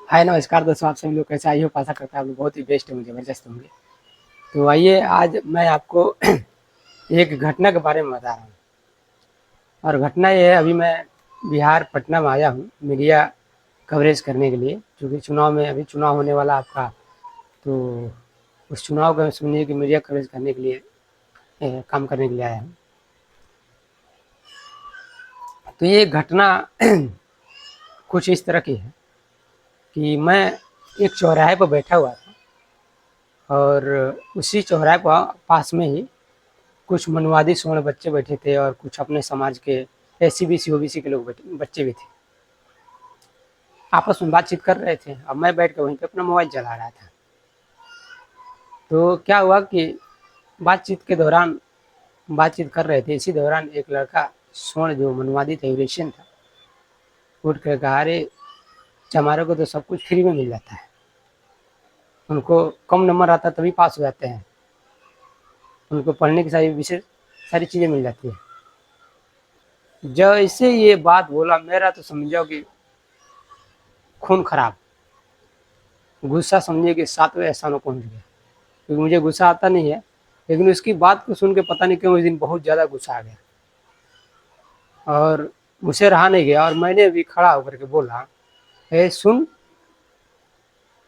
हाय नमस्कार दोस्तों, आप सभी लोग कैसे? आई हो आशा करता है आप लोग बहुत ही बेस्ट होंगे, ज़बरदस्त होंगे। तो आइए आज मैं आपको एक घटना के बारे में बता रहा हूँ। और घटना ये है, अभी मैं बिहार पटना में आया हूँ मीडिया कवरेज करने के लिए, क्योंकि चुनाव में अभी चुनाव होने वाला आपका। तो उस चुनाव का सुनिए कि मीडिया कवरेज करने के लिए काम करने के लिए आया हूँ। तो ये घटना कुछ इस तरह की है कि मैं एक चौराहे पर बैठा हुआ था और उसी चौराहे पर पास में ही कुछ मनवादी स्वर्ण बच्चे बैठे थे और कुछ अपने समाज के एससी-बीसी ओबीसी के लोग बच्चे भी थे। आपस में बातचीत कर रहे थे। अब मैं बैठ के वहीं पे अपना मोबाइल चला रहा था। तो क्या हुआ कि बातचीत के दौरान बातचीत कर रहे थे, इसी दौरान एक लड़का स्वर्ण जो मनवादी था, यूरेशियन था, उठ कर कहा, अरे चमारों को तो सब कुछ फ्री में मिल जाता है, उनको कम नंबर आता तभी पास हो जाते हैं, उनको पढ़ने की सारी विशेष सारी चीज़ें मिल जाती है। जैसे ये बात बोला, मेरा तो समझो कि खून खराब, गुस्सा समझिए कि 7वें आसमान में पहुँच गया। क्योंकि मुझे गुस्सा आता नहीं है, लेकिन उसकी बात को सुन के पता नहीं क्यों उस दिन बहुत ज़्यादा गुस्सा आ गया और मुझसे रहा नहीं गया। और मैंने भी खड़ा होकर के बोला, ए सुन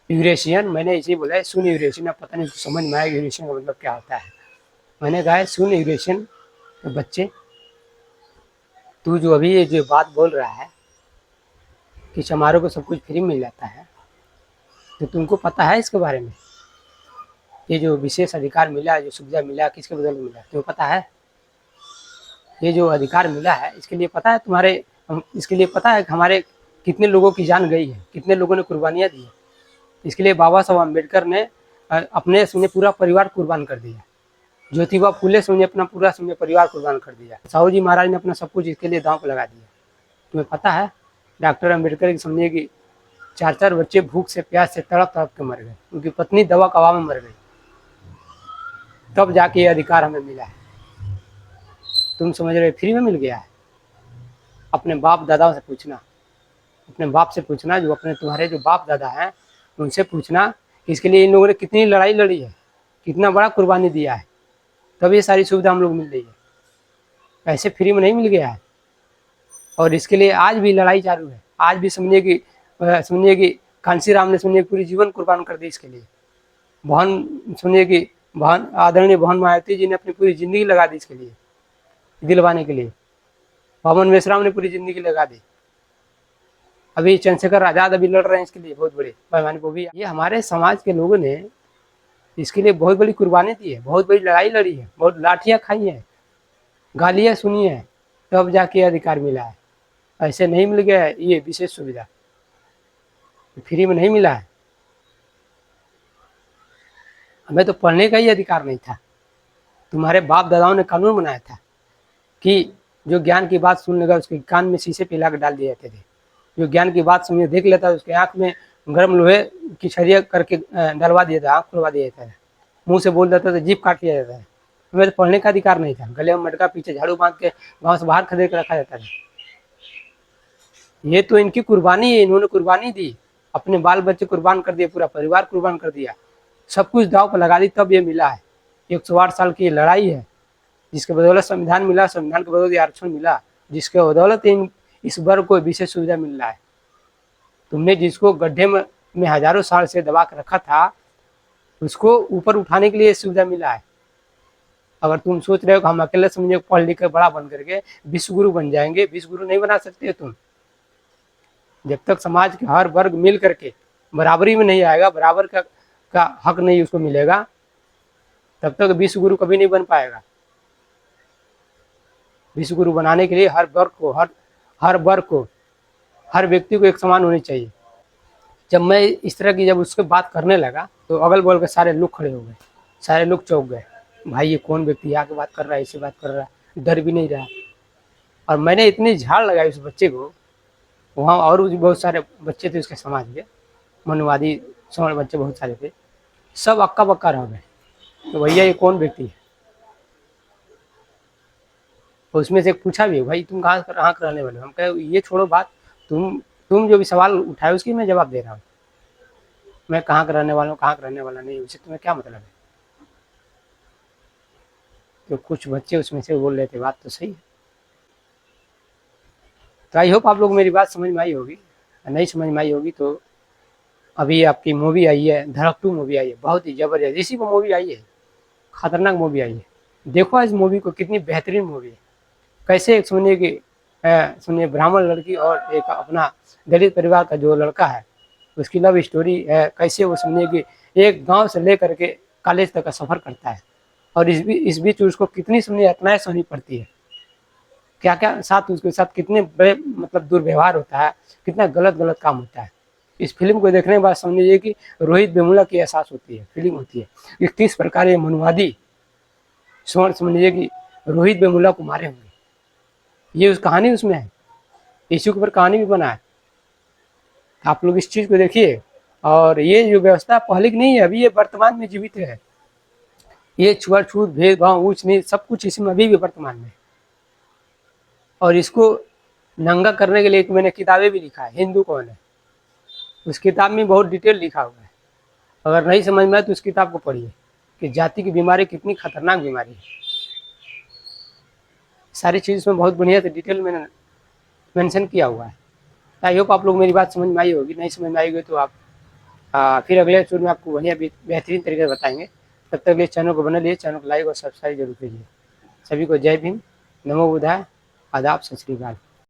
यूरेशियन, मैंने इसे बोला है, सुन यूरेशियन। अब पता नहीं उसको समझ में आया यूरेशियन का मतलब क्या होता है। मैंने कहा, सुन यूरेशियन के बच्चे, तू जो अभी ये जो बात बोल रहा है कि चमारों को सब कुछ फ्री मिल जाता है, तो तुमको पता है इसके बारे में? ये जो विशेष अधिकार मिला, जो सुविधा मिला, किसके बदले में मिला, तुम्हें पता है? ये जो अधिकार मिला है, इसके लिए पता है तुम्हारे, इसके लिए पता है कि हमारे कितने लोगों की जान गई है, कितने लोगों ने कुर्बानियाँ दी है। इसके लिए बाबा साहब अम्बेडकर ने अपने समझे पूरा परिवार कुर्बान कर दिया। ज्योतिबा फुले समझे अपना पूरा समझे परिवार कुर्बान कर दिया। साहू जी महाराज ने अपना सब कुछ इसके लिए दांव पे लगा दिया। तुम्हें पता है डॉक्टर अम्बेडकर की समझिए कि 4-4 बच्चे भूख से प्यास से तड़प तड़प के मर गए, उनकी पत्नी दवा कवा में मर गई, तब जाके ये अधिकार हमें मिला है। तुम समझ रहे फ्री में मिल गया है? अपने बाप दादाओं से पूछना, अपने बाप से पूछना, जो अपने तुम्हारे जो बाप दादा हैं उनसे पूछना कि इसके लिए इन लोगों ने कितनी लड़ाई लड़ी है, कितना बड़ा कुर्बानी दिया है, तब ये सारी सुविधा हम लोग मिल रही है। ऐसे फ्री में नहीं मिल गया है। और इसके लिए आज भी लड़ाई चालू है। आज भी समझिए कि कांसी राम ने समझिए पूरी जीवन कुर्बान कर दी इसके लिए। बहन समझिए कि बहन आदरणीय बहन मायावती जी ने अपनी पूरी ज़िंदगी लगा दी इसके लिए, दिलवाने के लिए। पवन मेश्राम ने पूरी ज़िंदगी लगा दी। अभी चंद्रशेखर आज़ाद अभी लड़ रहे हैं इसके लिए बहुत बड़े पैमाने पर भी। ये हमारे समाज के लोगों ने इसके लिए बहुत बड़ी कुर्बानी दी है, बहुत बड़ी लड़ाई लड़ी है, बहुत लाठियाँ खाई हैं, गालियाँ सुनी हैं, तब जाके अधिकार मिला है। ऐसे नहीं मिल गया है ये विशेष सुविधा, फ्री में नहीं मिला है। हमें तो पढ़ने का ही अधिकार नहीं था। तुम्हारे बाप दादाओं ने कानून बनाया था कि जो ज्ञान की बात सुन लेगा उसके कान में शीशे पिला के डाल दिए जाते थे। जो ज्ञान की बात सुनिए देख लेता है उसके आँख में गर्म लोहे की छरिया करके डलवा दिया था, आँख खुलवा दिया जाता है, मुँह से बोल देता था, जीभ काट लिया जाता है। हमें तो पढ़ने का अधिकार नहीं था। गले में मटका, पीछे झाड़ू बांध के गाँव से बाहर खदेड़ के रखा जाता था। ये तो इनकी कुर्बानी है, इन्होंने कुर्बानी दी, अपने बाल बच्चे कुर्बान कर दिए, पूरा परिवार कुर्बान कर दिया, सब कुछ दाव पर लगा दी, तब ये मिला है। 108 साल की लड़ाई है, जिसके बदौलत संविधान मिला, संविधान के बदौलत आरक्षण मिला, जिसके बदौलत इस वर्ग को विशेष सुविधा मिल रहा है। तुमने जिसको गड्ढे में हजारों साल से दबा के रखा था, उसको ऊपर उठाने के लिए सुविधा मिला है। अगर तुम सोच रहे हो कि हम अकेले समझे पढ़ लिख कर बड़ा बन करके विश्व गुरु बन जाएंगे, विश्व गुरु नहीं बना सकते तुम। जब तक समाज के हर वर्ग मिल करके बराबरी में नहीं आएगा, बराबर का हक नहीं उसको मिलेगा, तब तक विश्व गुरु कभी नहीं बन पाएगा। विश्व गुरु बनाने के लिए हर वर्ग को हर व्यक्ति को एक समान होनी चाहिए। जब मैं इस तरह की जब उसके बात करने लगा तो अगल बगल के सारे लोग खड़े हो गए, सारे लोग चौंक गए, भाई ये कौन व्यक्ति आके बात कर रहा है, ऐसे बात कर रहा है, डर भी नहीं रहा। और मैंने इतनी झाड़ लगाई उस बच्चे को, वहाँ और भी बहुत सारे बच्चे थे उसके समाज के, मनवादी समाज बच्चे बहुत सारे थे, सब अक्का बक्का रह गए। तो भैया ये कौन व्यक्ति है? तो उसमें से पूछा भी, भाई तुम कहाँ के रहने वाले हो? हम कहे ये छोड़ो बात, तुम जो भी सवाल उठाए उसकी मैं जवाब दे रहा हूँ। मैं कहाँ का रहने वाला हूँ, कहाँ का रहने वाला नहीं, उससे तुम्हें क्या मतलब है? तो कुछ बच्चे उसमें से बोल रहे थे, बात तो सही है। तो आई होप आप लोग मेरी बात समझ में आई होगी। नहीं समझ में आई होगी तो अभी आपकी मूवी आई है, धड़क 2 मूवी आई है, बहुत ही ज़बरदस्त इसी वो मूवी आई है, खतरनाक मूवी आई है। देखो इस मूवी को, कितनी बेहतरीन मूवी है। कैसे एक सुनिए कि सुनिए ब्राह्मण लड़की और एक अपना दलित परिवार का जो लड़का है, उसकी लव स्टोरी है। कैसे वो सुनिए कि एक गांव से लेकर के कॉलेज तक का सफ़र करता है, और इस बीच उसको कितनी सुनिए यातनाएं सहनी पड़ती है, क्या क्या साथ उसके साथ कितने बड़े मतलब दुर्व्यवहार होता है, कितना गलत गलत काम होता है। इस फिल्म को देखने के बाद समझिए कि रोहित वेमुला की एहसास होती है, फीलिंग होती है कि किस प्रकार ये मनुवादी समझिए कि रोहित वेमुला को मारे होंगे। ये उस कहानी उसमें है, इसी के ऊपर कहानी भी बना है। आप लोग इस चीज़ को देखिए। और ये जो व्यवस्था पहले की नहीं है, अभी ये वर्तमान में जीवित है। ये छुआछूत, भेदभाव, ऊंच नीच सब कुछ इसमें अभी भी वर्तमान में। और इसको नंगा करने के लिए मैंने किताबें भी लिखा है, हिंदू कौन है, उस किताब में बहुत डिटेल लिखा हुआ है। अगर नहीं समझ में आए तो उस किताब को पढ़िए कि जाति की बीमारी कितनी खतरनाक बीमारी है। सारी चीज़ इसमें बहुत बढ़िया से डिटेल में मेंशन किया हुआ है। आई होप आप लोग मेरी बात समझ में आई होगी। नहीं समझ में आई होगी तो आप फिर अगले एपिसोड में आपको बढ़िया बेहतरीन तरीके से बताएंगे। तब तक लिए चैनल को बना लिए, चैनल को लाइक और सब्सक्राइब जरूर कीजिए। सभी को जय भीम, नमो बुद्धाय, आदाब, सत श्री अकाल।